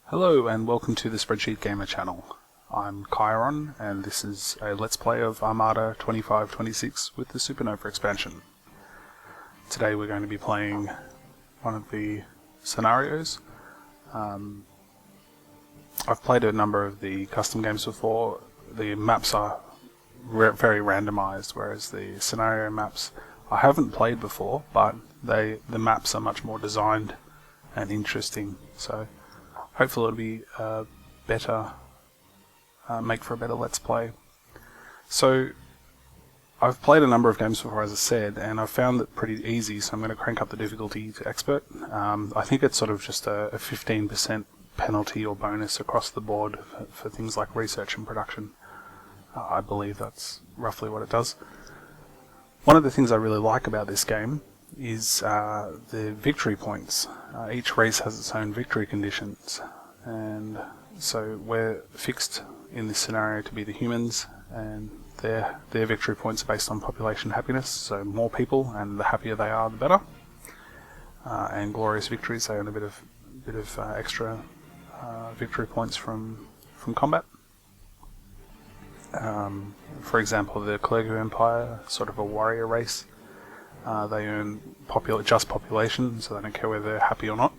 Hello and welcome to the Spreadsheet Gamer channel. I'm Chiron and this is a Let's Play of Armada 2526 with the Supernova expansion. Today we're going to be playing one of the scenarios. I've played a number of the custom games before. The maps are very randomized, whereas the scenario maps I haven't played before, but the maps are much more designed and interesting. So hopefully it'll be make for a better Let's Play. So I've played a number of games before, as I said, and I've found it pretty easy, so I'm going to crank up the difficulty to expert. I think it's sort of just a 15% penalty or bonus across the board for things like research and production. I believe that's roughly what it does. One of the things I really like about this game is the victory points. Each race has its own victory conditions, and so we're fixed in this scenario to be the humans, and their victory points are based on population happiness, so more people and the happier they are the better. And glorious victories, they earn a bit of extra victory points from combat. For example, the Clergu Empire, sort of a warrior race. They earn just population, so they don't care whether they're happy or not.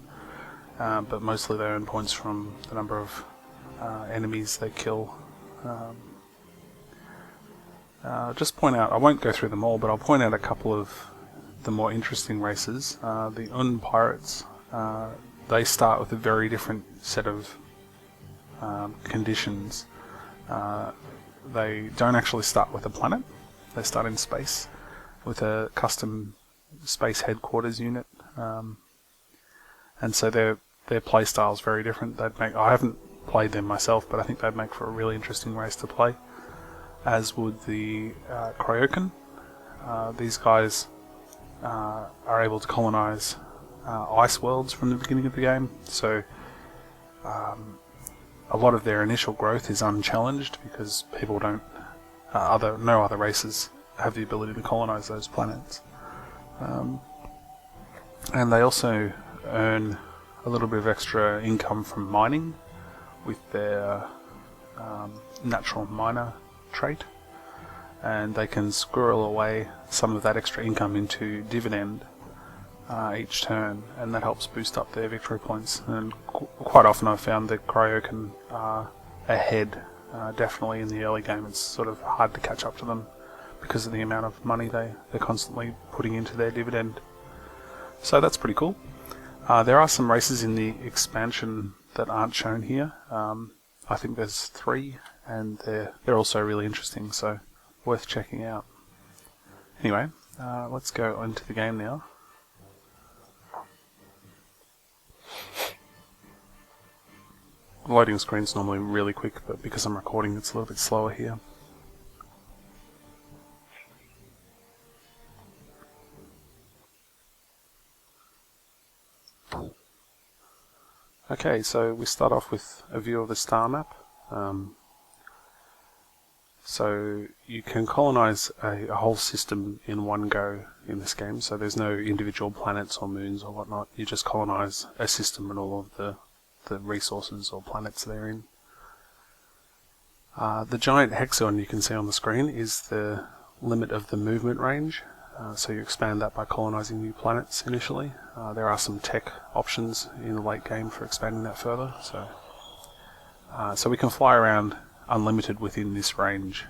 But mostly they earn points from the number of enemies they kill. Just point out, I won't go through them all, but I'll point out a couple of the more interesting races. The Un pirates, they start with a very different set of conditions. They don't actually start with a planet, they start in space with a custom space headquarters unit, and so their playstyle is very different. I haven't played them myself, but I think they'd make for a really interesting race to play, as would the Cryoken. These guys are able to colonize ice worlds from the beginning of the game, so a lot of their initial growth is unchallenged because people don't, no other races have the ability to colonize those planets. And they also earn a little bit of extra income from mining with their natural miner trait, and they can squirrel away some of that extra income into dividend each turn, and that helps boost up their victory points. And quite often I've found that Cryoken are ahead, definitely in the early game. It's sort of hard to catch up to them because of the amount of money they're constantly putting into their dividend. So that's pretty cool. There are some races in the expansion that aren't shown here. I think there's 3, and they're also really interesting, so worth checking out. Anyway, let's go into the game now. The loading screen's normally really quick, but because I'm recording it's a little bit slower here. Okay, so we start off with a view of the star map. So you can colonize a whole system in one go in this game, so there's no individual planets or moons or whatnot. You just colonize a system and all of the resources or planets they're in. The giant hexagon you can see on the screen is the limit of the movement range. So you expand that by colonizing new planets initially. There are some tech options in the late game for expanding that further. So we can fly around unlimited within this range.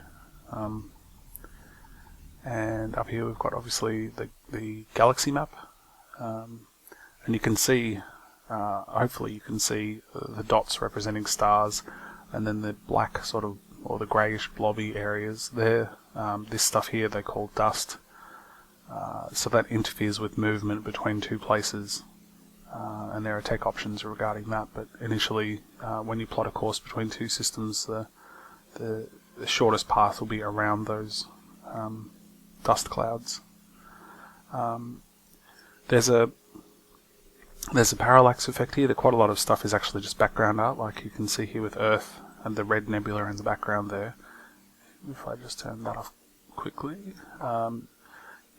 And up here we've got obviously the galaxy map. And you can see, hopefully you can see the dots representing stars, and then the black sort of, or the greyish blobby areas there. This stuff here they call dust. So that interferes with movement between two places, and there are tech options regarding that, but initially when you plot a course between two systems, the shortest path will be around those dust clouds. There's a parallax effect here. Quite a lot of stuff is actually just background art, like you can see here with Earth and the red nebula in the background there. If I just turn that off quickly,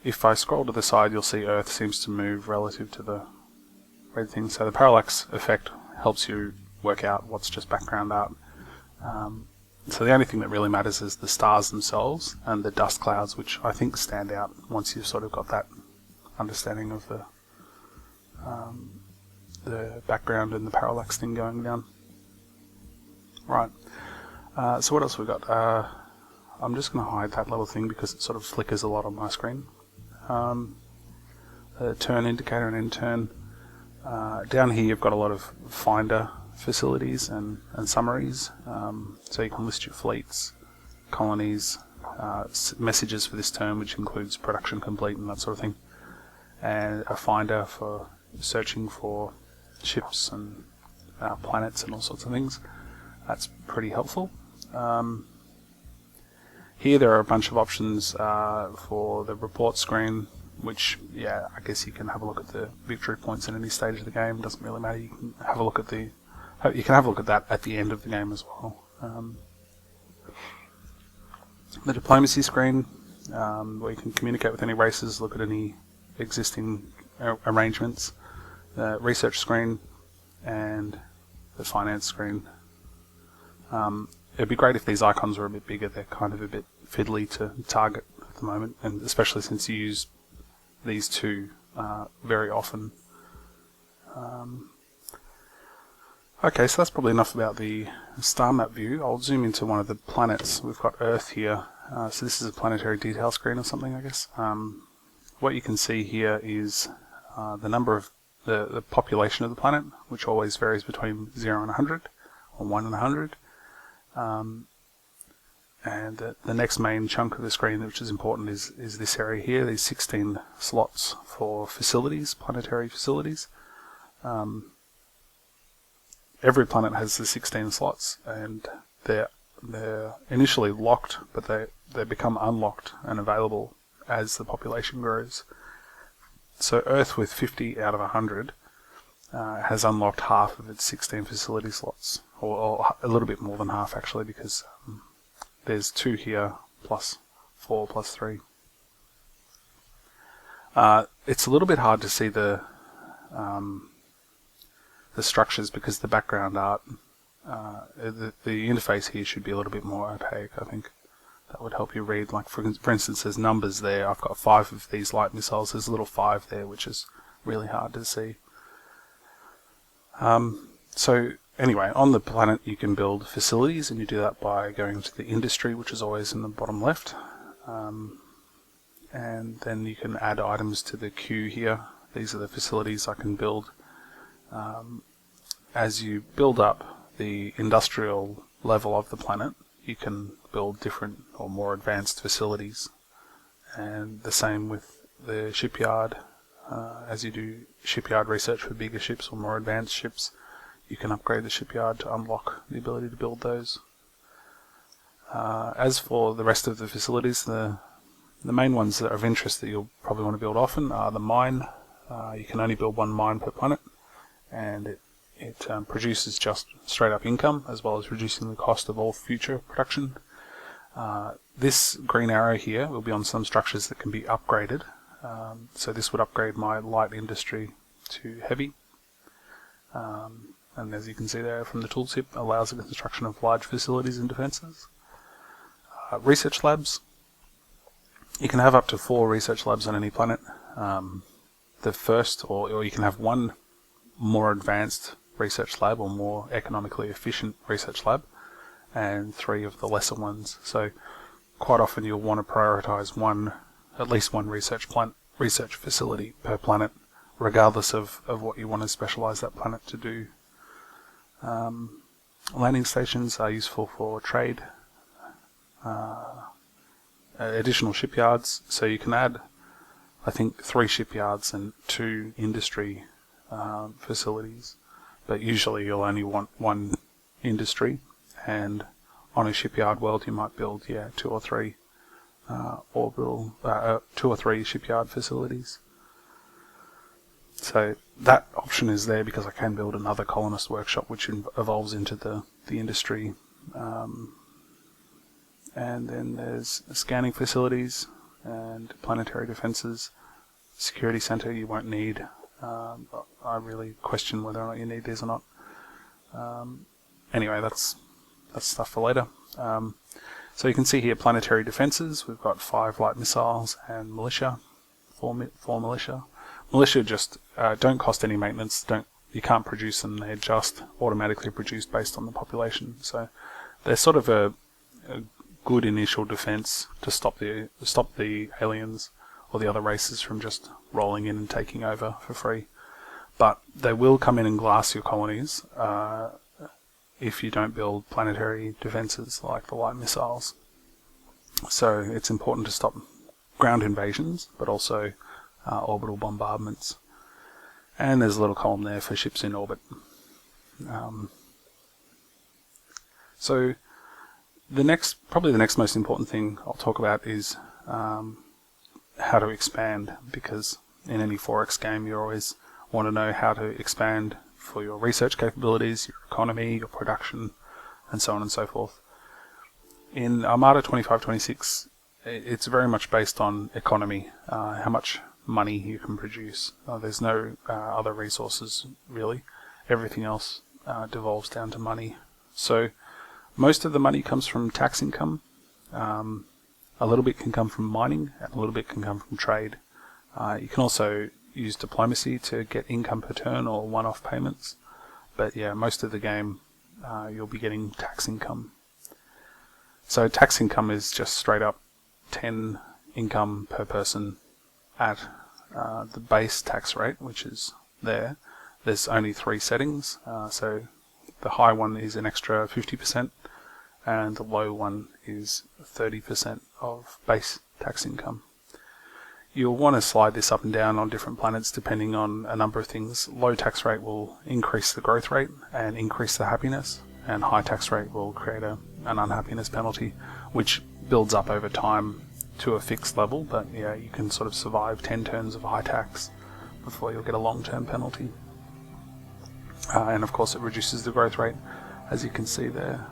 if I scroll to the side, you'll see Earth seems to move relative to the red thing. So the parallax effect helps you work out what's just background art. So the only thing that really matters is the stars themselves and the dust clouds, which I think stand out once you've sort of got that understanding of the background and the parallax thing going down. Right. So what else we got? I'm just going to hide that little thing because it sort of flickers a lot on my screen. The turn indicator and end turn. Down here you've got a lot of finder facilities and summaries, so you can list your fleets, colonies, messages for this turn, which includes production complete and that sort of thing, and a finder for searching for ships and planets and all sorts of things. That's pretty helpful. Here there are a bunch of options for the report screen, which, yeah, I guess you can have a look at the victory points at any stage of the game. Doesn't really matter. You can have a look at that at the end of the game as well. The diplomacy screen, where you can communicate with any races, look at any existing arrangements. The research screen and the finance screen. It'd be great if these icons were a bit bigger. They're kind of a bit fiddly to target at the moment, and especially since you use these two very often. Okay, so that's probably enough about the star map view. I'll zoom into one of the planets. We've got Earth here, so this is a planetary detail screen or something, I guess. What you can see here is the number of the population of the planet, which always varies between 0 and 100, or 1 and 100. And the next main chunk of the screen, which is important, is this area here, these 16 slots for facilities, planetary facilities. Every planet has the 16 slots, and they're initially locked, but they become unlocked and available as the population grows. So Earth, with 50 out of 100, has unlocked half of its 16 facility slots, or a little bit more than half actually, because there's 2 here, plus 4, plus 3. It's a little bit hard to see the structures because the background art, the interface here should be a little bit more opaque. I think that would help you read. Like for instance, there's numbers there. I've got 5 of these light missiles. There's a little 5 there, which is really hard to see. So anyway, on the planet you can build facilities, and you do that by going to the industry, which is always in the bottom left. And then you can add items to the queue here. These are the facilities I can build. As you build up the industrial level of the planet, you can build different or more advanced facilities. And the same with the shipyard. As you do shipyard research for bigger ships or more advanced ships, you can upgrade the shipyard to unlock the ability to build those. As for the rest of the facilities, the main ones that are of interest that you'll probably want to build often are the mine. You can only build 1 mine per planet, and it produces just straight up income, as well as reducing the cost of all future production. This green arrow here will be on some structures that can be upgraded. So this would upgrade my light industry to heavy. And as you can see there from the tooltip, allows the construction of large facilities and defences. Research labs. You can have up to 4 research labs on any planet. The first, or you can have 1 more advanced research lab or more economically efficient research lab, and 3 of the lesser ones. So quite often you'll want to prioritise at least one research facility per planet, regardless of what you want to specialise that planet to do. Landing stations are useful for trade. Additional shipyards, so you can add, I think, 3 shipyards and 2 industry facilities, but usually you'll only want 1 industry, and on a shipyard world you might build 2 or 3 orbital 2 or 3 shipyard facilities. So that option is there because I can build another colonist workshop which evolves into the industry. And then there's scanning facilities and planetary defences. Security centre you won't need. I really question whether or not you need these or not. Anyway, that's stuff for later. So you can see here planetary defenses. We've got 5 light missiles and militia, 4 militia. Militia just don't cost any maintenance. You can't produce them. They're just automatically produced based on the population. So they're sort of a good initial defense to stop the aliens or the other races from just rolling in and taking over for free. But they will come in and glass your colonies if you don't build planetary defenses like the light missiles. So it's important to stop ground invasions, but also orbital bombardments. And there's a little column there for ships in orbit. So probably the next most important thing I'll talk about is how to expand, because in any 4X game you always want to know how to expand for your research capabilities, your economy, your production, and so on and so forth. In Armada 25-26, it's very much based on economy, how much money you can produce. There's no other resources really. Everything else devolves down to money. So most of the money comes from tax income. A little bit can come from mining, and a little bit can come from trade. You can also use diplomacy to get income per turn or one-off payments. But yeah, most of the game you'll be getting tax income. So tax income is just straight up 10 income per person at the base tax rate, which is there. There's only 3 settings, so the high one is an extra 50%, and the low one is 30% of base tax income. You'll want to slide this up and down on different planets depending on a number of things. Low tax rate will increase the growth rate and increase the happiness, and high tax rate will create an unhappiness penalty, which builds up over time to a fixed level. But yeah, you can sort of survive 10 turns of high tax before you'll get a long-term penalty. And of course it reduces the growth rate, as you can see there.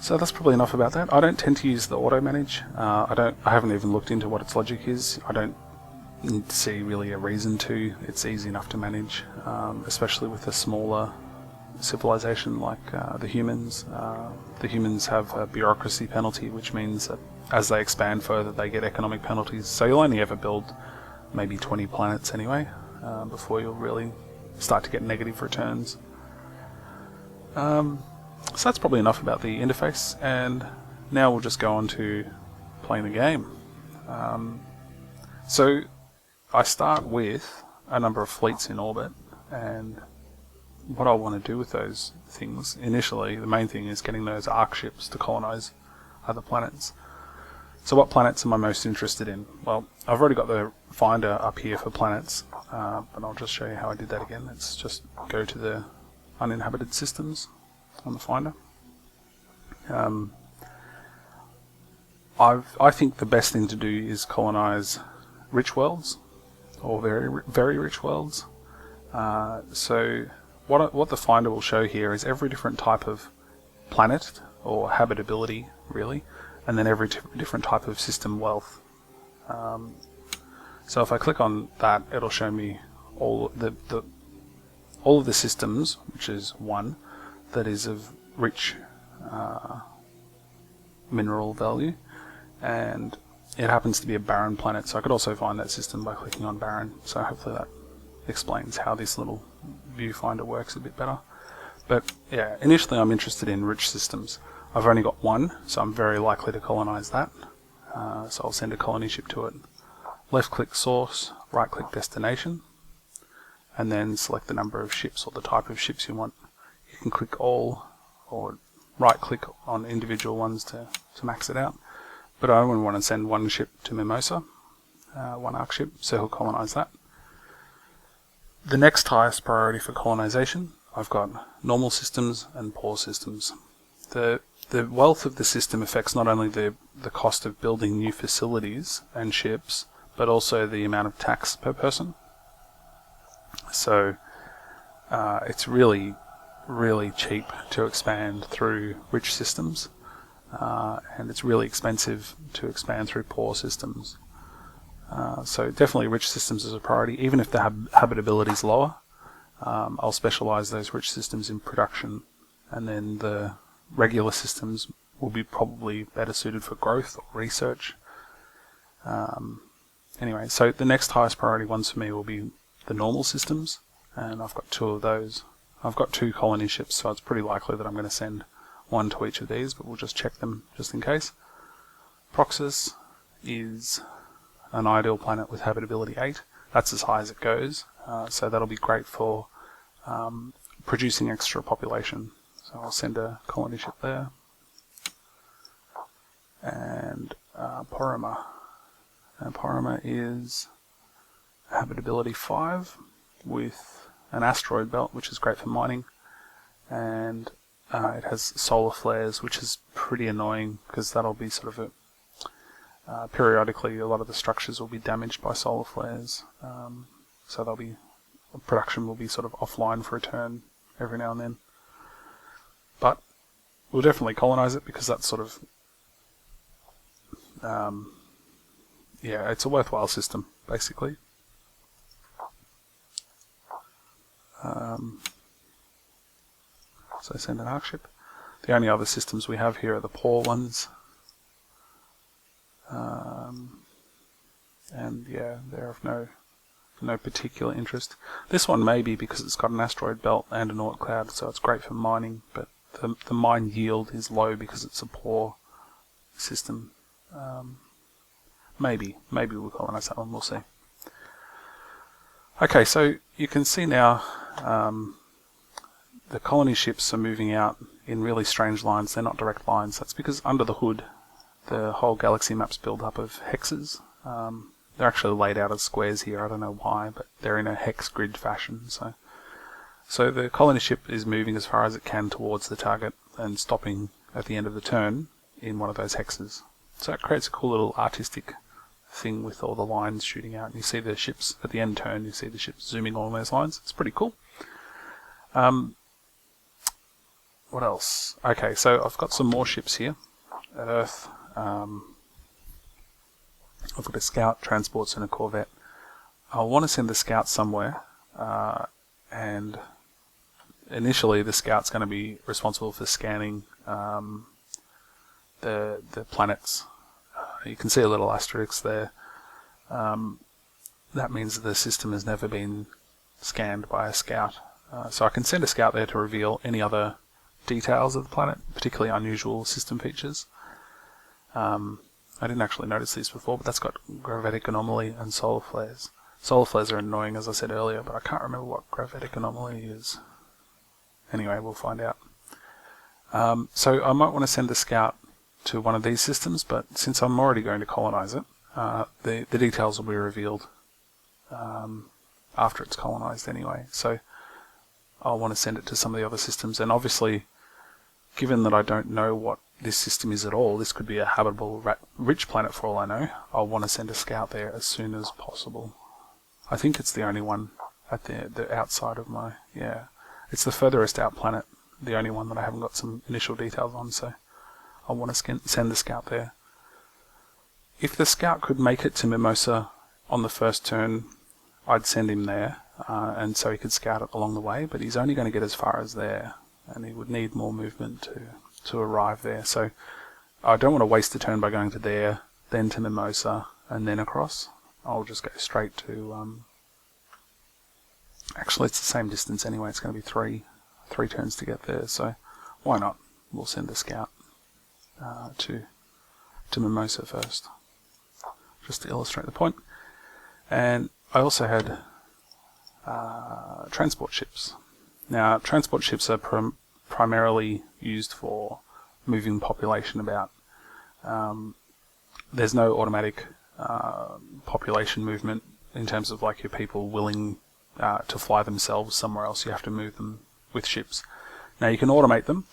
So that's probably enough about that. I don't tend to use the auto manage. I haven't even looked into what its logic is. I don't see really a reason to. It's easy enough to manage, especially with a smaller civilization like the humans. The humans have a bureaucracy penalty, which means that as they expand further, they get economic penalties. So you'll only ever build maybe 20 planets anyway, before you'll really start to get negative returns. So that's probably enough about the interface, and now we'll just go on to playing the game. So I start with a number of fleets in orbit, and what I want to do with those things, initially, the main thing is getting those arc ships to colonize other planets. So what planets am I most interested in? Well, I've already got the finder up here for planets, but I'll just show you how I did that again. Let's just go to the uninhabited systems on the finder. I think the best thing to do is colonize rich worlds, or very, very rich worlds. So what the finder will show here is every different type of planet, or habitability really, and then every different type of system wealth. So if I click on that, it'll show me all of the systems, which is 1, that is of rich mineral value, and it happens to be a barren planet, so I could also find that system by clicking on barren. So hopefully that explains how this little viewfinder works a bit better. But yeah, initially I'm interested in rich systems. I've only got 1, so I'm very likely to colonize that. So I'll send a colony ship to it. Left click source, right click destination, and then select the number of ships or the type of ships you want. You can click all, or right click on individual ones to max it out. But I only want to send 1 ship to Mimosa, 1 arc ship, so he'll colonize that. The next highest priority for colonization, I've got normal systems and poor systems. The wealth of the system affects not only the cost of building new facilities and ships, but also the amount of tax per person. So it's really, really cheap to expand through rich systems, and it's really expensive to expand through poor systems. So definitely rich systems is a priority, even if the habitability is lower. I'll specialize those rich systems in production, and then the regular systems will be probably better suited for growth or research. Anyway, so the next highest priority ones for me will be the normal systems, and I've got 2 of those. I've got 2 colony ships, so it's pretty likely that I'm going to send 1 to each of these, but we'll just check them just in case. Proxus is an ideal planet with habitability 8. That's as high as it goes, so that'll be great for producing extra population. So I'll send a colony ship there. And Poroma. And Poroma is habitability 5 with an asteroid belt, which is great for mining. And it has solar flares, which is pretty annoying because that'll be sort of periodically a lot of the structures will be damaged by solar flares. So production will be sort of offline for a turn every now and then. But we'll definitely colonize it because that's sort of it's a worthwhile system, basically. So send an arc ship. The only other systems we have here are the poor ones. And yeah, they're of no particular interest. This one maybe because it's got an asteroid belt and an Oort cloud, so it's great for mining, but the mine yield is low because it's a poor system. Maybe we'll colonize that one, we'll see. Okay, so you can see now the colony ships are moving out in really strange lines. They're not direct lines. That's because under the hood the whole galaxy map's built up of hexes. They're actually laid out as squares here. I don't know why, but they're in a hex grid fashion. So the colony ship is moving as far as it can towards the target and stopping at the end of the turn in one of those hexes. So it creates a cool little artistic thing with all the lines shooting out. And you see the ships at the end turn, you see the ships zooming along those lines. It's pretty cool. What else? Okay, so I've got some more ships here at Earth. I've got a scout, transports, and a corvette. I want to send the scout somewhere, and initially the scout's going to be responsible for scanning the planets. You can see a little asterisk there. That means the system has never been scanned by a scout. So I can send a scout there to reveal any other details of the planet, particularly unusual system features. I didn't actually notice these before, but that's got gravitic anomaly and solar flares. Solar flares are annoying, as I said earlier, but I can't remember what gravitic anomaly is. Anyway, we'll find out. So I might want to send a scout to one of these systems, but since I'm already going to colonize it, the details will be revealed after it's colonized anyway. So I'll want to send it to some of the other systems, and obviously, given that I don't know what this system is at all, this could be a habitable, rich planet for all I know. I'll want to send a scout there as soon as possible. I think it's the only one at the outside of my... Yeah, it's the furthest out planet, the only one that I haven't got some initial details on, so I want to send the scout there. If the scout could make it to Mimosa on the first turn, I'd send him there, and so he could scout it along the way, but he's only going to get as far as there, and he would need more movement to arrive there. So I don't want to waste a turn by going to there, then to Mimosa, and then across. I'll just go straight to... Actually, it's the same distance anyway. It's going to be three turns to get there, so why not? We'll send a scout to Mimosa first, just to illustrate the point. And I also had transport ships. Now, transport ships are primarily used for moving population about. There's no automatic population movement in terms of like your people willing to fly themselves somewhere else. You have to move them with ships. Now, you can automate them,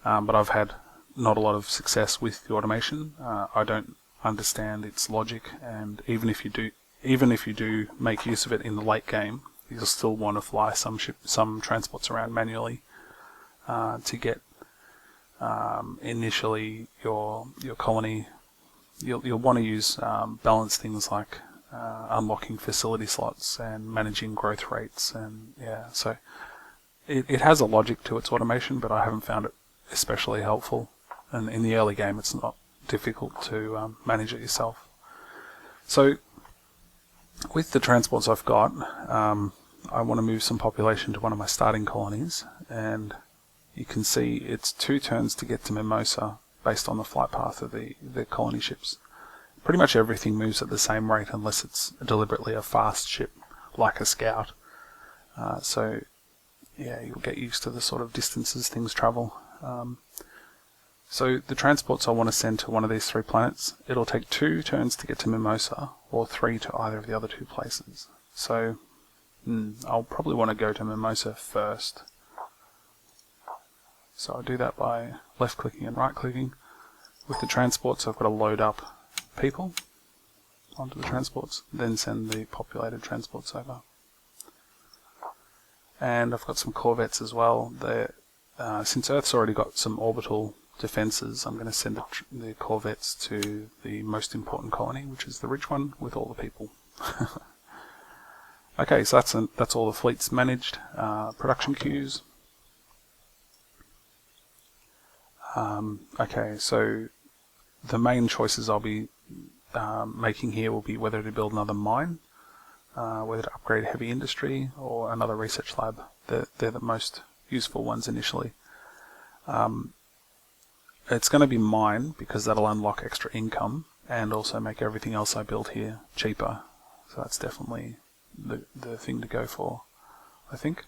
but I've had not a lot of success with the automation. I don't understand its logic, and even if you do make use of it in the late game, you'll still want to fly some transports around manually to get initially your colony. You'll want to use balance things like unlocking facility slots and managing growth rates, and yeah, so it has a logic to its automation, but I haven't found it especially helpful. And in the early game, it's not difficult to manage it yourself. So with the transports I've got, I want to move some population to one of my starting colonies, and you can see it's 2 turns to get to Mimosa based on the flight path of the colony ships. Pretty much everything moves at the same rate unless it's deliberately a fast ship like a scout. So yeah, you'll get used to the sort of distances things travel. So the transports I want to send to one of these 3 planets, it'll take 2 turns to get to Mimosa, or 3 to either of the other 2 places. So I'll probably want to go to Mimosa first. So I'll do that by left clicking and right clicking. With the transports, I've got to load up people onto the transports, then send the populated transports over. And I've got some corvettes as well. Since Earth's already got some orbital defences, I'm going to send the corvettes to the most important colony, which is the rich one with all the people. Okay, so that's all the fleets managed. Production queues. Okay, so the main choices I'll be making here will be whether to build another mine, whether to upgrade heavy industry, or another research lab. They're the most useful ones initially. It's going to be mine because that'll unlock extra income and also make everything else I build here cheaper. So that's definitely the thing to go for, I think.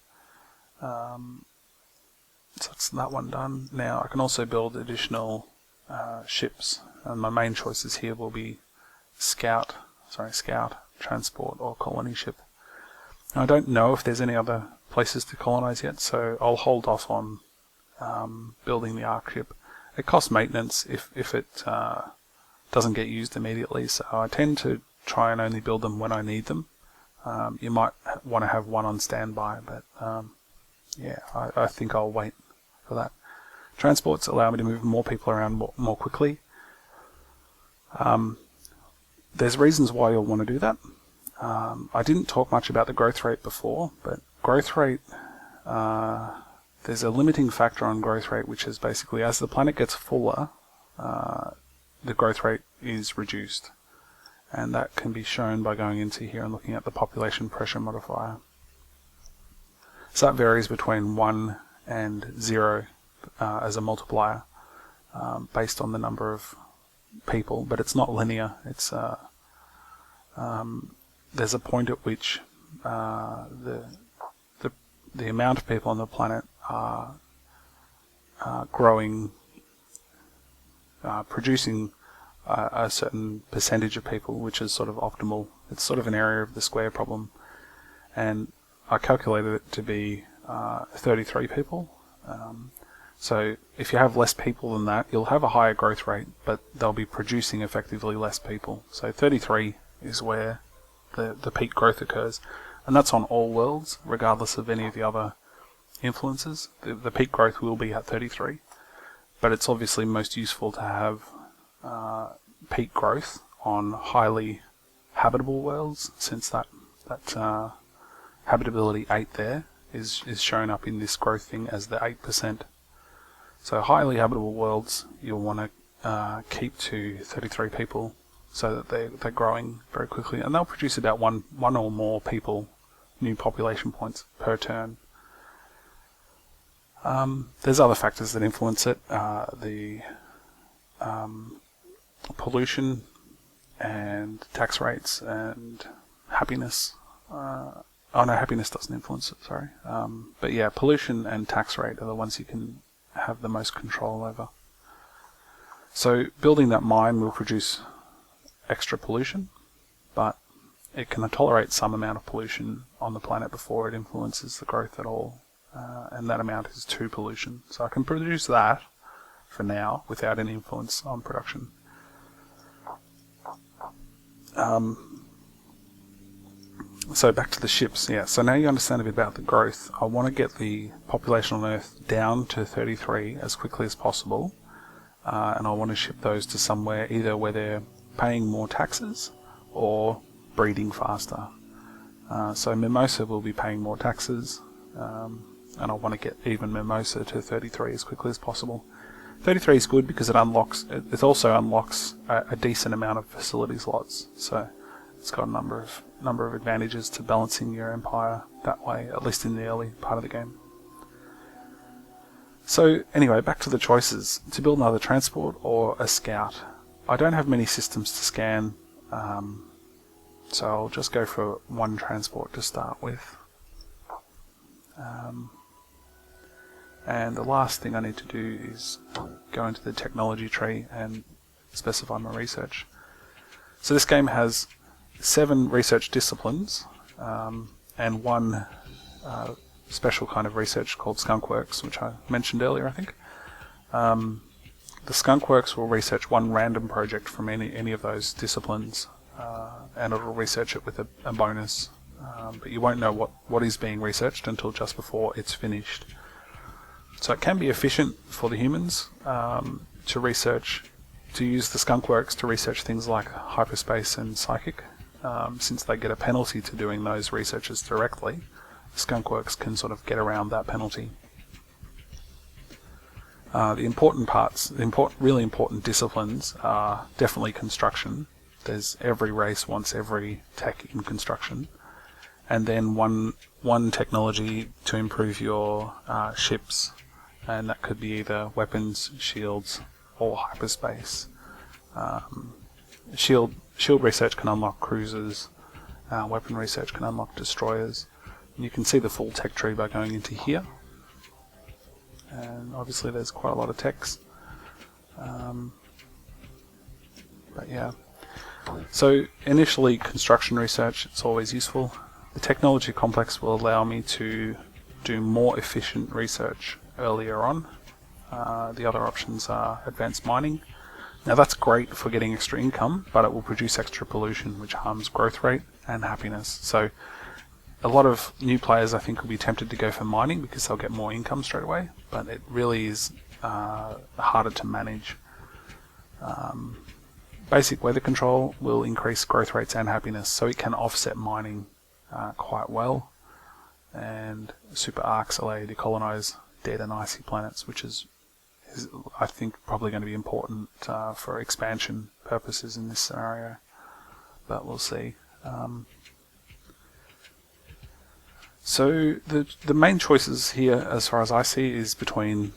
So that's that one done. Now I can also build additional ships, and my main choices here will be scout, transport, or colony ship. Now, I don't know if there's any other places to colonize yet, so I'll hold off on building the Ark ship. It costs maintenance if it doesn't get used immediately, so I tend to try and only build them when I need them. You might want to have one on standby, but yeah, I think I'll wait for that. Transports allow me to move more people around more quickly. There's reasons why you'll want to do that. I didn't talk much about the growth rate before, but growth rate, there's a limiting factor on growth rate, which is basically as the planet gets fuller, the growth rate is reduced. And that can be shown by going into here and looking at the population pressure modifier. So that varies between 1 and 0 as a multiplier based on the number of people, but it's not linear. It's there's a point at which the amount of people on the planet are growing, producing a certain percentage of people, which is sort of optimal. It's sort of an area of the square problem, and I calculated it to be 33 people. So if you have less people than that, you'll have a higher growth rate, but they'll be producing effectively less people. So 33 is where the peak growth occurs, and that's on all worlds, regardless of any of the other influences. The peak growth will be at 33, but it's obviously most useful to have peak growth on highly habitable worlds, since that habitability 8 there is shown up in this growth thing as the 8%. So highly habitable worlds you'll want to keep to 33 people so that they're growing very quickly, and they'll produce about one or more people, new population points per turn. There's other factors that influence it. The pollution and tax rates and happiness. Oh no, happiness doesn't influence it, sorry. But yeah, pollution and tax rate are the ones you can have the most control over. So building that mine will produce extra pollution, but it can tolerate some amount of pollution on the planet before it influences the growth at all. And that amount is 2 pollution. So I can produce that for now without any influence on production. So back to the ships, yeah. So now you understand a bit about the growth. I want to get the population on Earth down to 33 as quickly as possible, and I want to ship those to somewhere either where they're paying more taxes or breeding faster. So Mimosa will be paying more taxes, and I want to get even Mimosa to 33 as quickly as possible. 33 is good because it also unlocks a decent amount of facility slots, so it's got a number of advantages to balancing your empire that way, at least in the early part of the game. So anyway, back to the choices. To build another transport or a scout. I don't have many systems to scan, so I'll just go for one transport to start with. And the last thing I need to do is go into the technology tree and specify my research. So this game has 7 research disciplines and one special kind of research called Skunkworks, which I mentioned earlier, I think. The Skunkworks will research one random project from any of those disciplines, and it'll research it with a bonus, but you won't know what is being researched until just before it's finished. So it can be efficient for the humans to use the Skunkworks to research things like hyperspace and psychic. Since they get a penalty to doing those researches directly, the Skunkworks can sort of get around that penalty. The important parts, really important disciplines are definitely construction. Every race wants every tech in construction. And then one technology to improve your ships, and that could be either weapons, shields, or hyperspace. Shield research can unlock cruisers, weapon research can unlock destroyers. And you can see the full tech tree by going into here. And obviously there's quite a lot of techs. But yeah. So initially construction research, it's always useful. The technology complex will allow me to do more efficient research earlier on. The other options are advanced mining. Now that's great for getting extra income, but it will produce extra pollution, which harms growth rate and happiness. So a lot of new players, I think, will be tempted to go for mining because they'll get more income straight away, but it really is harder to manage. Basic weather control will increase growth rates and happiness, so it can offset mining quite well. And super arcs allow you to colonize dead and icy planets, which is I think probably going to be important for expansion purposes in this scenario, but we'll see. So the main choices here, as far as I see, is between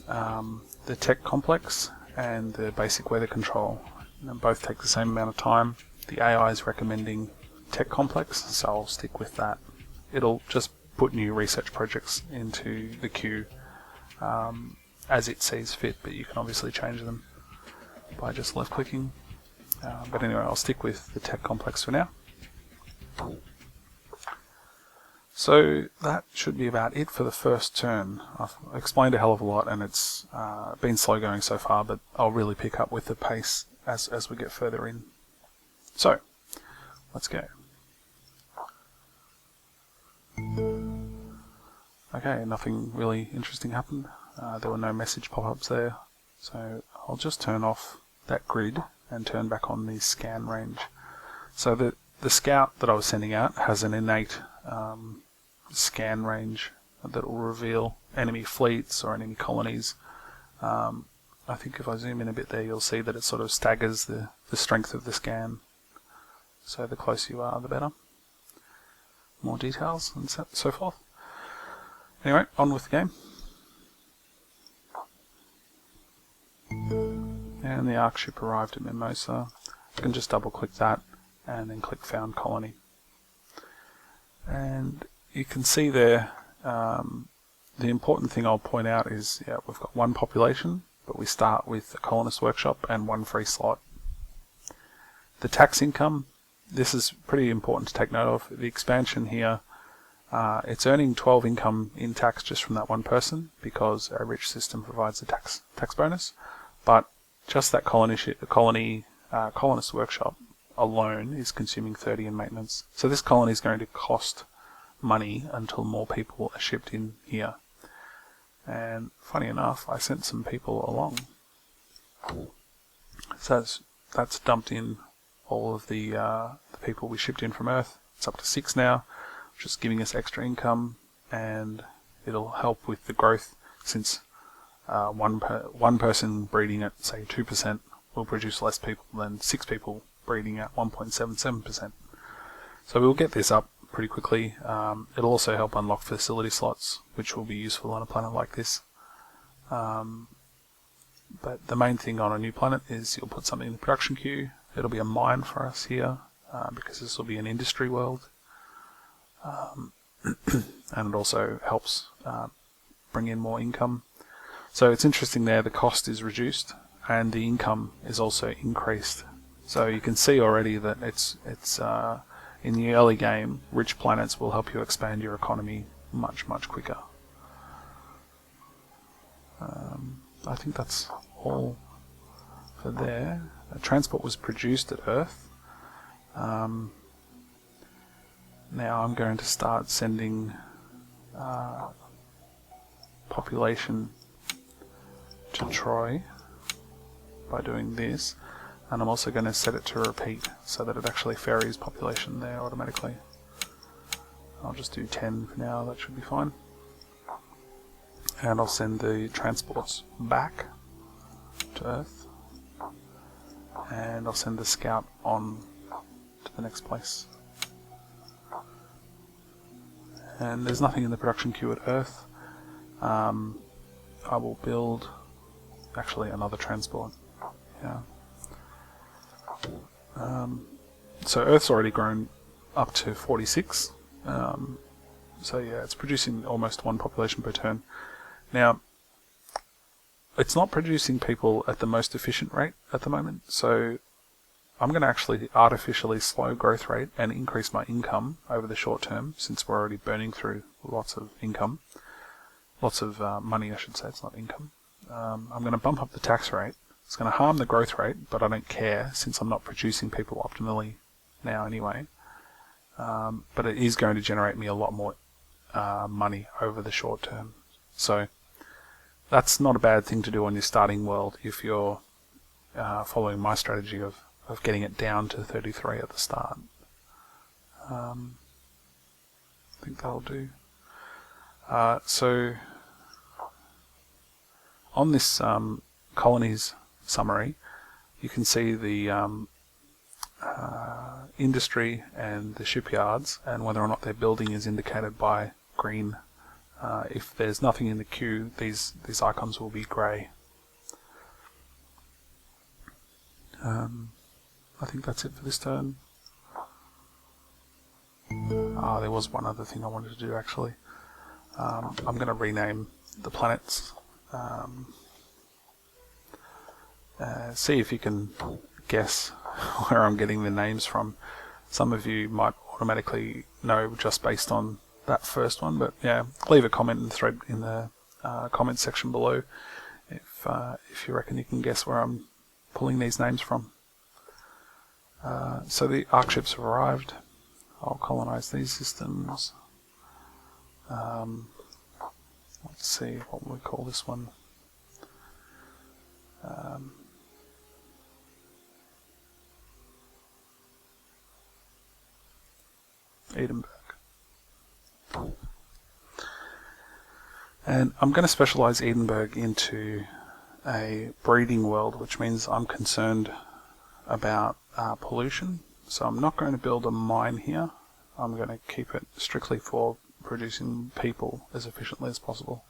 the tech complex and the basic weather control. And both take the same amount of time. The AI is recommending tech complex, so I'll stick with that. It'll just put new research projects into the queue as it sees fit, but you can obviously change them by just left clicking. But anyway, I'll stick with the tech complex for now. So that should be about it for the first turn. I've explained a hell of a lot, and it's been slow going so far, but I'll really pick up with the pace as we get further in. So, let's go. Okay, nothing really interesting happened. There were no message pop-ups there, so I'll just turn off that grid and turn back on the scan range. So the scout that I was sending out has an innate scan range that will reveal enemy fleets or enemy colonies. I think if I zoom in a bit there, you'll see that it sort of staggers the strength of the scan. So the closer you are, the better. More details and so forth. Anyway, on with the game. And the Ark ship arrived at Mimosa. I can just double click that and then click Found Colony. And you can see there, the important thing I'll point out is, yeah, we've got one population, but we start with a colonist workshop and one free slot. The tax income, this is pretty important to take note of. The expansion here, it's earning 12 income in tax just from that one person because a rich system provides a tax bonus. But just that colonist workshop alone is consuming 30 in maintenance. So this colony is going to cost money until more people are shipped in here. And funny enough, I sent some people along. So that's dumped in all of the people we shipped in from Earth. It's up to 6 now, which is giving us extra income, and it'll help with the growth, since one person breeding at, say, 2% will produce less people than 6 people breeding at 1.77%. So we'll get this up pretty quickly. It'll also help unlock facility slots, which will be useful on a planet like this. But the main thing on a new planet is you'll put something in the production queue. It'll be a mine for us here, because this will be an industry world. And it also helps bring in more income. So it's interesting there, the cost is reduced and the income is also increased. So you can see already that it's in the early game, rich planets will help you expand your economy much, much quicker. I think that's all for there. Transport was produced at Earth. Now I'm going to start sending population to Troy by doing this, and I'm also going to set it to repeat so that it actually ferries population there automatically. I'll just do 10 for now, that should be fine. And I'll send the transports back to Earth, and I'll send the scout on to the next place. And there's nothing in the production queue at Earth. I will build actually another transport. Yeah. So Earth's already grown up to 46. So yeah, it's producing almost 1 population per turn. Now, it's not producing people at the most efficient rate at the moment, so I'm going to actually artificially slow growth rate and increase my income over the short term, since we're already burning through lots of income. Lots of money, I should say, it's not income. I'm going to bump up the tax rate. It's going to harm the growth rate, but I don't care, since I'm not producing people optimally now anyway. But it is going to generate me a lot more money over the short term. So that's not a bad thing to do on your starting world if you're following my strategy of getting it down to 33 at the start. I think that'll do. So on this colonies summary, you can see the industry and the shipyards, and whether or not they're building is indicated by green. If there's nothing in the queue, these icons will be grey. I think that's it for this turn. There was one other thing I wanted to do actually. I'm going to rename the planets. See if you can guess where I'm getting the names from. Some of you might automatically know just based on that first one, but yeah, leave a comment in the thread in the comment section below if you reckon you can guess where I'm pulling these names from. So the arc ships have arrived. I'll colonize these systems. Let's see, what will we call this one? Edinburgh. And I'm going to specialize Edinburgh into a breeding world, which means I'm concerned about pollution. So I'm not going to build a mine here. I'm going to keep it strictly for producing people as efficiently as possible.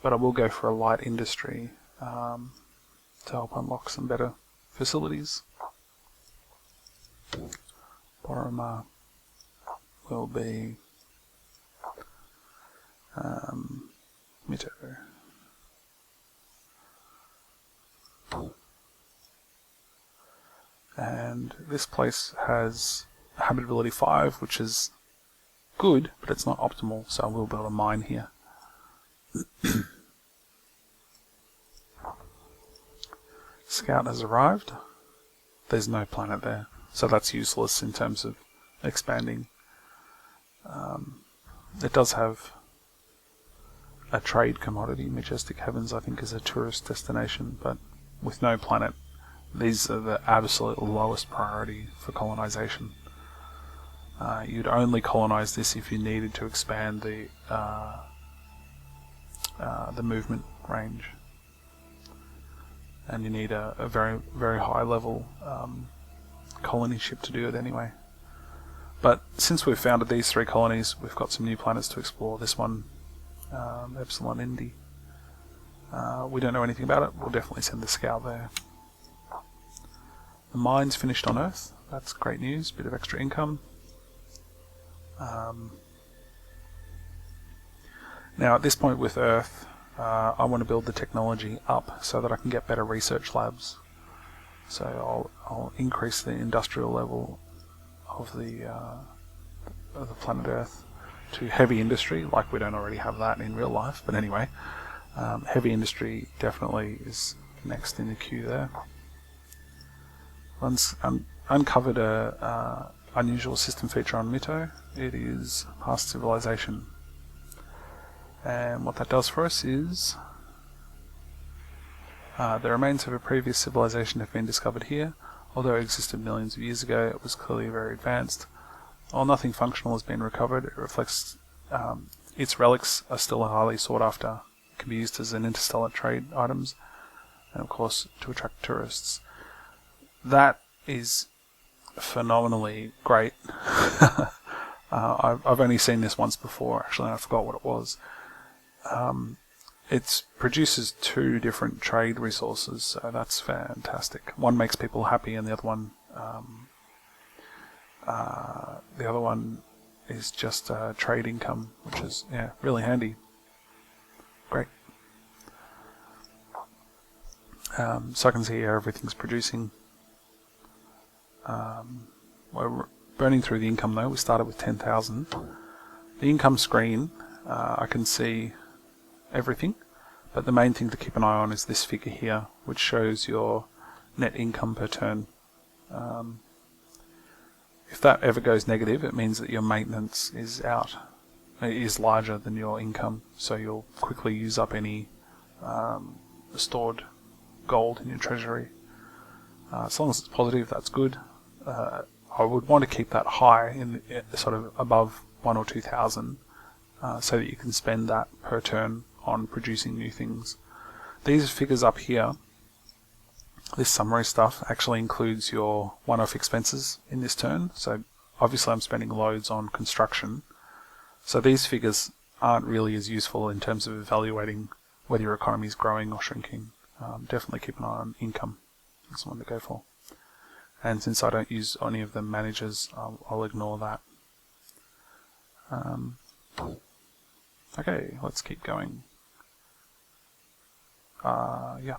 But I will go for a light industry to help unlock some better facilities. Boromar will be Mito. And this place has habitability 5, which is good, but it's not optimal, so I will build a mine here. Scout has arrived. There's no planet there, so that's useless in terms of expanding. It does have a trade commodity. Majestic Heavens, I think, is a tourist destination, but with no planet, These are the absolute lowest priority for colonization. You'd only colonize this if you needed to expand the movement range, and you need a very, very high level colony ship to do it anyway. But since we've founded these 3 colonies, we've got some new planets to explore. This one, Epsilon Indy. We don't know anything about it. We'll definitely send the scout there. The mine's finished on Earth. That's great news. Bit of extra income. Now at this point with Earth, I want to build the technology up so that I can get better research labs. So I'll increase the industrial level of the planet Earth to heavy industry, like we don't already have that in real life. But anyway, heavy industry definitely is next in the queue there. Once uncovered a unusual system feature on Mito. It is past civilization. And what that does for us is the remains of a previous civilization have been discovered here. Although it existed millions of years ago, it was clearly very advanced. While nothing functional has been recovered, it reflects its relics are still highly sought after. It can be used as an interstellar trade items, and of course to attract tourists. That is phenomenally great. I've only seen this once before, actually, and I forgot what it was. It produces 2 different trade resources, so that's fantastic. One makes people happy, and the other one is just trade income, which is really handy. Great. So I can see how everything's producing. We're burning through the income though. We started with 10,000. The income screen, I can see everything, but the main thing to keep an eye on is this figure here, which shows your net income per turn. If that ever goes negative, it means that your maintenance is out. It is larger than your income, so you'll quickly use up any stored gold in your treasury. As long as it's positive, that's good. I would want to keep that high, in sort of above 1,000 or 2,000, so that you can spend that per turn on producing new things. These figures up here, this summary stuff, actually includes your one-off expenses in this turn. So obviously I'm spending loads on construction. So these figures aren't really as useful in terms of evaluating whether your economy is growing or shrinking. Definitely keep an eye on income. That's the one to go for. And since I don't use any of the managers, I'll ignore that. Okay, let's keep going. Yeah.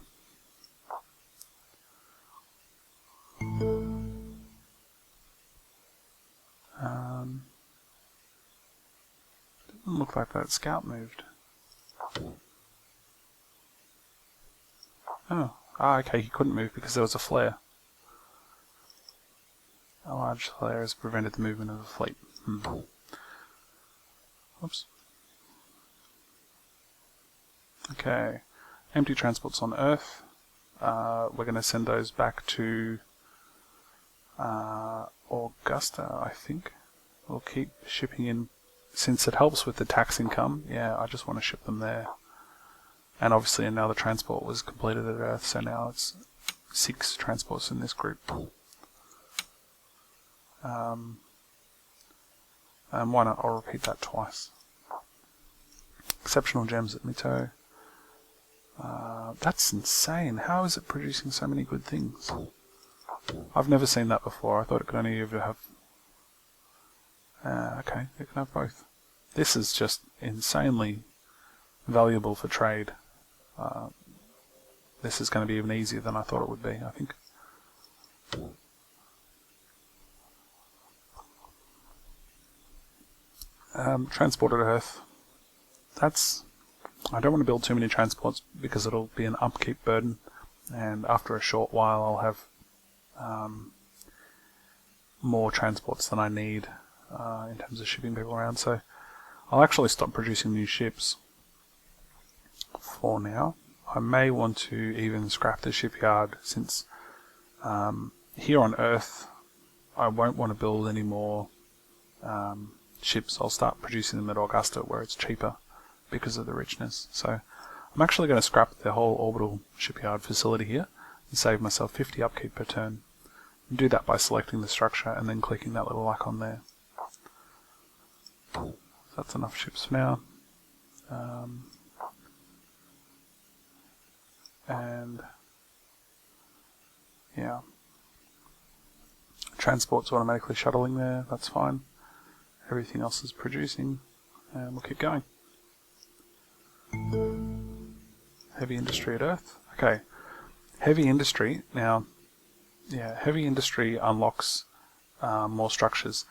Didn't look like that scout moved. Oh, okay, he couldn't move because there was a flare. A large flare has prevented the movement of the fleet. Oops. Okay, empty transports on Earth. We're going to send those back to Augusta, I think. We'll keep shipping in, since it helps with the tax income. Yeah, I just want to ship them there. And obviously another transport was completed at Earth, so now it's 6 transports in this group. And why not? I'll repeat that twice. Exceptional gems at Mito. That's insane. How is it producing so many good things? I've never seen that before. I thought it could only ever have... okay, it can have both. This is just insanely valuable for trade. This is going to be even easier than I thought it would be, I think. Transported Earth. That's... I don't want to build too many transports because it'll be an upkeep burden, and after a short while I'll have more transports than I need in terms of shipping people around, so I'll actually stop producing new ships for now. I may want to even scrap the shipyard, since Here on Earth, I won't want to build any more ships. I'll start producing them at Augusta where it's cheaper because of the richness. So I'm actually going to scrap the whole orbital shipyard facility here and save myself 50 upkeep per turn. And do that by selecting the structure and then clicking that little icon there. That's enough ships for now. And yeah, transport's automatically shuttling there, that's fine. Everything else is producing, and we'll keep going. Heavy industry at Earth. Okay, heavy industry. Now, yeah, heavy industry unlocks more structures.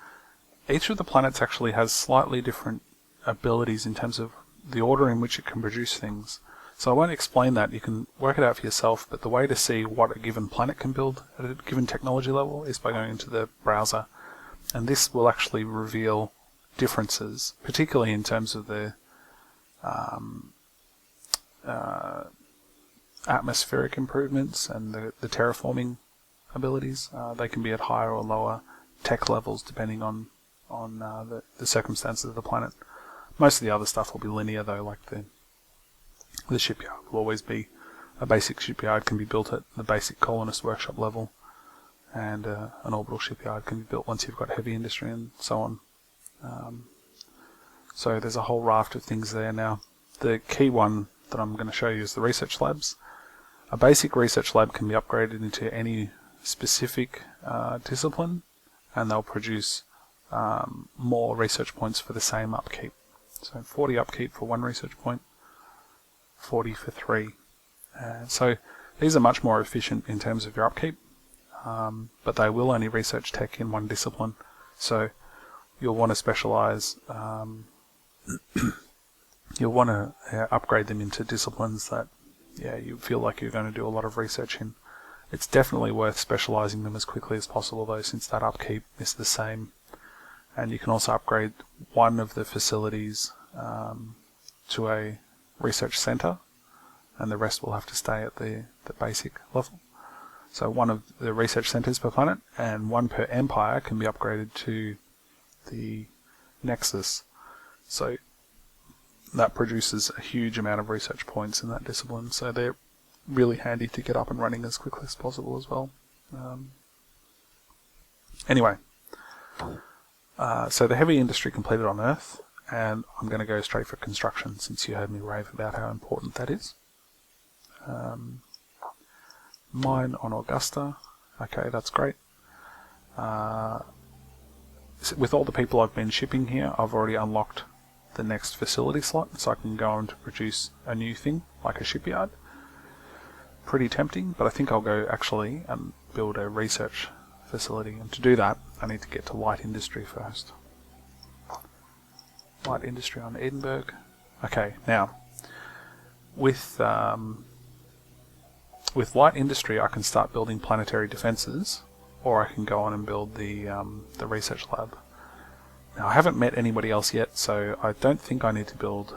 Each of the planets actually has slightly different abilities in terms of the order in which it can produce things. So I won't explain that, you can work it out for yourself, but the way to see what a given planet can build at a given technology level is by going into the browser. And this will actually reveal differences, particularly in terms of the atmospheric improvements and the terraforming abilities. They can be at higher or lower tech levels depending on the circumstances of the planet. Most of the other stuff will be linear though, like the shipyard will always be a basic shipyard can be built at the basic colonist workshop level, and an orbital shipyard can be built once you've got heavy industry and so on. So there's a whole raft of things there now. The key one that I'm going to show you is the research labs. A basic research lab can be upgraded into any specific discipline, and they'll produce more research points for the same upkeep. So 40 upkeep for one research point, 40 for 3. So these are much more efficient in terms of your upkeep, but they will only research tech in one discipline. So you'll want to specialize, you'll want to upgrade them into disciplines that you feel like you're going to do a lot of research in. It's definitely worth specializing them as quickly as possible though, since that upkeep is the same. And you can also upgrade one of the facilities to a research center, and the rest will have to stay at the basic level. So one of the research centers per planet and one per empire can be upgraded to the Nexus. So that produces a huge amount of research points in that discipline. So they're really handy to get up and running as quickly as possible as well. Anyway, so the heavy industry completed on Earth, and I'm going to go straight for construction since you heard me rave about how important that is. Mine on Augusta. Okay, that's great. With all the people I've been shipping here, I've already unlocked the next facility slot, so I can go on to produce a new thing, like a shipyard. Pretty tempting, but I think I'll go actually and build a research facility, and to do that I need to get to light industry first. Light industry on Edinburgh. Okay, now with light industry I can start building planetary defenses, or I can go on and build the research lab. Now I haven't met anybody else yet, so I don't think I need to build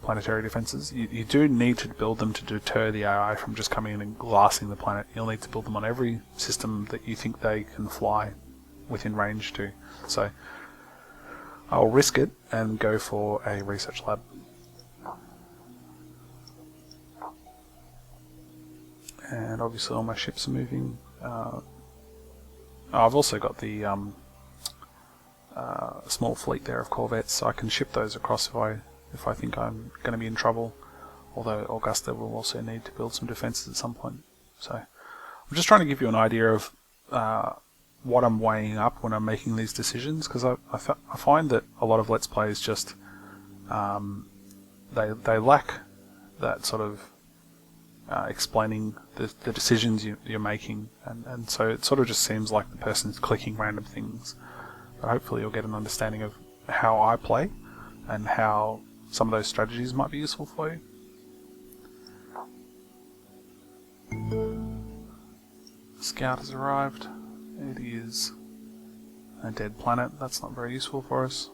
planetary defenses. You do need to build them to deter the AI from just coming in and glassing the planet. You'll need to build them on every system that you think they can fly within range to. So I'll risk it and go for a research lab. And obviously all my ships are moving. I've also got the small fleet there of corvettes, so I can ship those across if I think I'm going to be in trouble, although Augusta will also need to build some defences at some point. So I'm just trying to give you an idea of what I'm weighing up when I'm making these decisions, because I find that a lot of Let's Plays just they lack that sort of explaining the decisions you're making, and so it sort of just seems like the person's clicking random things. But hopefully you'll get an understanding of how I play and how some of those strategies might be useful for you. Scout has arrived. It is a dead planet. That's not very useful for us.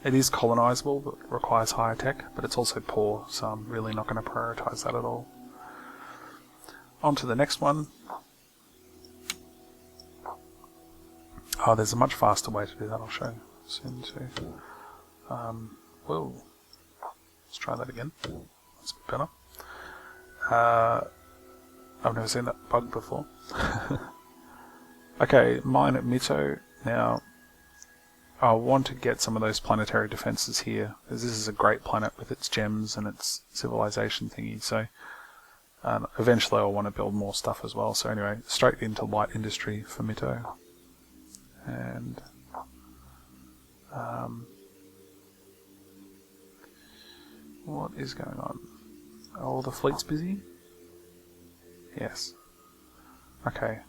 It is colonizable, but requires higher tech, but it's also poor, so I'm really not going to prioritize that at all. on to the next one. Oh, there's a much faster way to do that, I'll show you soon too. Whoa. Let's try that again. That's a bit better. I've never seen that bug before. Okay, mine at Mito. Now, I want to get some of those planetary defenses here, because this is a great planet with its gems and its civilization thingy, so eventually I'll want to build more stuff as well. So anyway, straight into light industry for Mito. And what is going on? Oh, the fleet's busy? Yes. Okay.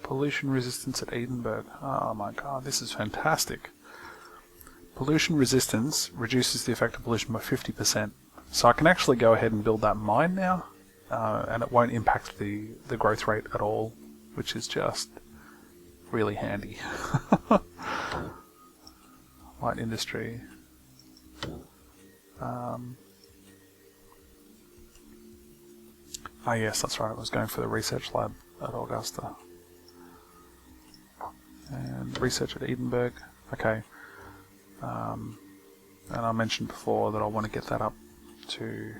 Pollution resistance at Edinburgh. Oh my god, this is fantastic. Pollution resistance reduces the effect of pollution by 50%. So I can actually go ahead and build that mine now, and it won't impact the growth rate at all, which is just really handy. Light industry. Ah yes, that's right, I was going for the research lab at Augusta. And research at Edinburgh. Okay. And I mentioned before that I want to get that up to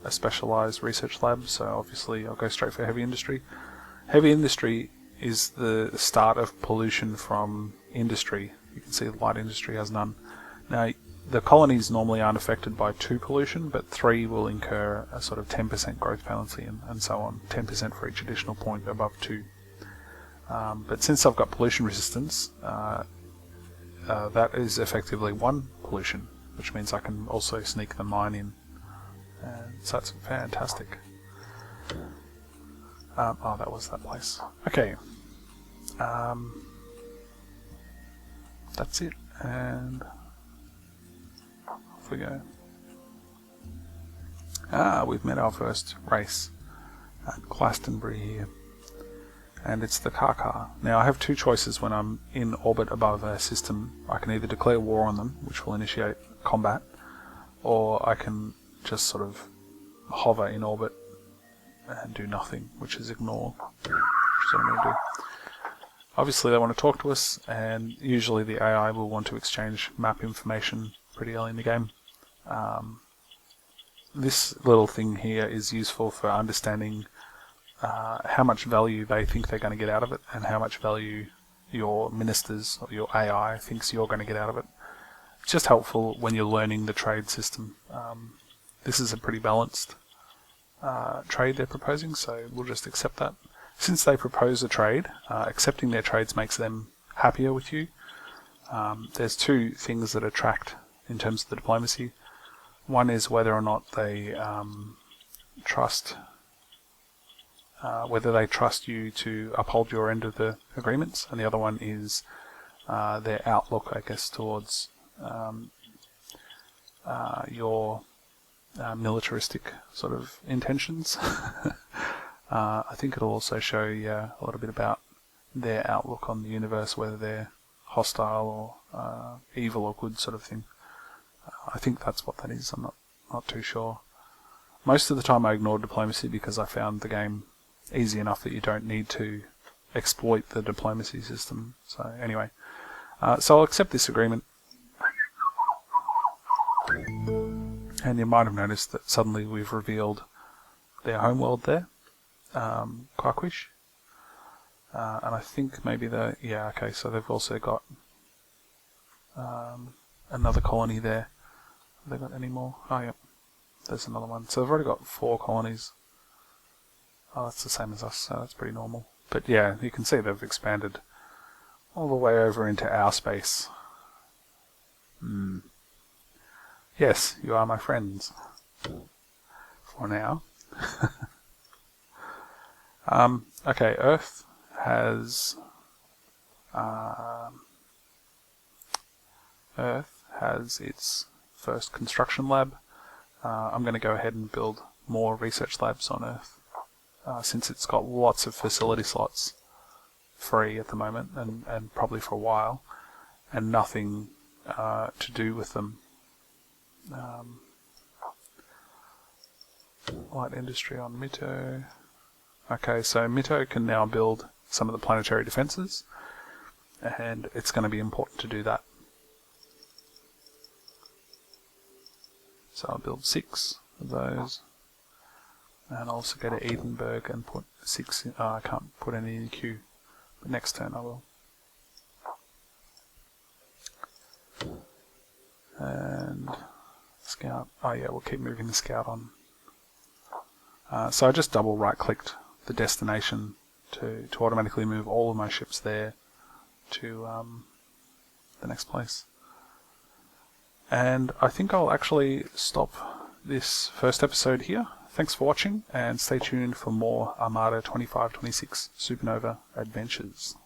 a specialised research lab, so obviously I'll go straight for heavy industry. Heavy industry is the start of pollution from industry. You can see light industry has none. Now, the colonies normally aren't affected by 2 pollution, but 3 will incur a sort of 10% growth penalty and so on, 10% for each additional point above 2. But since I've got pollution resistance, that is effectively 1 pollution, which means I can also sneak the mine in. So that's fantastic. Oh, that was that place. Okay. That's it, and off we go. We've met our first race at Glastonbury here. And it's the Kaka. Now I have 2 choices when I'm in orbit above a system. I can either declare war on them, which will initiate combat, or I can just sort of hover in orbit and do nothing, which is ignore, which is what I'm going to do. Obviously they want to talk to us, and usually the AI will want to exchange map information pretty early in the game. This little thing here is useful for understanding how much value they think they're going to get out of it, and how much value your ministers or your AI thinks you're going to get out of it. It's just helpful when you're learning the trade system. This is a pretty balanced trade they're proposing, so we'll just accept that. Since they propose a trade, accepting their trades makes them happier with you. There's 2 things that attract in terms of the diplomacy. One is whether or not they trust you to uphold your end of the agreements, and the other one is their outlook, I guess, towards your militaristic sort of intentions. I think it'll also show you a little bit about their outlook on the universe, whether they're hostile or evil or good sort of thing. I think that's what that is. I'm not too sure. Most of the time I ignored diplomacy because I found the game easy enough that you don't need to exploit the diplomacy system. So anyway, so I'll accept this agreement. And you might have noticed that suddenly we've revealed their homeworld there, Quaquish. And I think maybe so they've also got another colony there. Have they got any more? Oh, yeah, there's another one. So they've already got 4 colonies. Oh, that's the same as us, so that's pretty normal. But yeah, you can see they've expanded all the way over into our space. Yes, you are my friends. For now. Okay, Earth has its first construction lab. I'm going to go ahead and build more research labs on Earth, since it's got lots of facility slots free at the moment, and probably for a while, and nothing to do with them. Light industry on Mito. Okay, so Mito can now build some of the planetary defences, and it's going to be important to do that. So I'll build 6 of those, and I'll also go to Edinburgh and put 6 in. I can't put any in the queue, but next turn I will. And scout. Oh yeah, we'll keep moving the scout on. So I just double right-clicked the destination to automatically move all of my ships there to the next place. And I think I'll actually stop this first episode here. Thanks for watching, and stay tuned for more Armada 25-26 Supernova adventures.